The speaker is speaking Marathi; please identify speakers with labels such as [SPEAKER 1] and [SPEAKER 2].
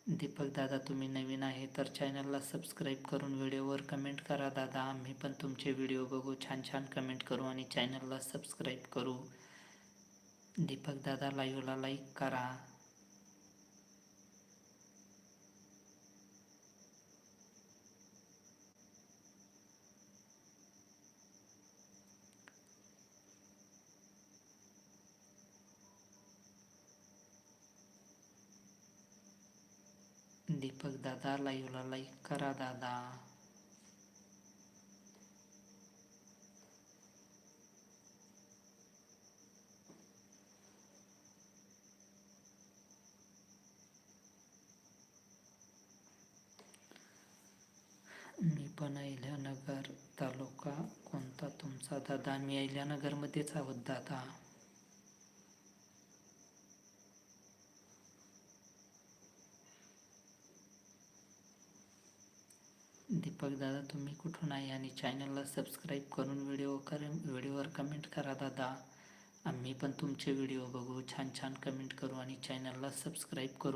[SPEAKER 1] दीपक दादा, तुम्ही नवीन आहे तर चॅनलला सबस्क्राईब करून व्हिडिओवर कमेंट करा दादा. आम्ही पण तुमचे व्हिडिओ बघू, छान छान कमेंट करू आणि चॅनलला सबस्क्राईब करू. दीपक दादा, लाईव्हला लाईक करा. दीपक दादा, लाईव्हला लाईक करा दादा. मी पण अहिल्यानगर. तालुका कोणता तुमचा दादा? मी अहिल्यानगरमध्येच आहोत दादा. दीपक दादा, तुम्ही कुठून आहे आणि चॅनलला सबस्क्राईब करून व्हिडिओवर कमेंट करा दादा. आम्ही पण तुमचे व्हिडिओ बघू, छान छान कमेंट करू आणि चॅनलला सबस्क्राईब करू.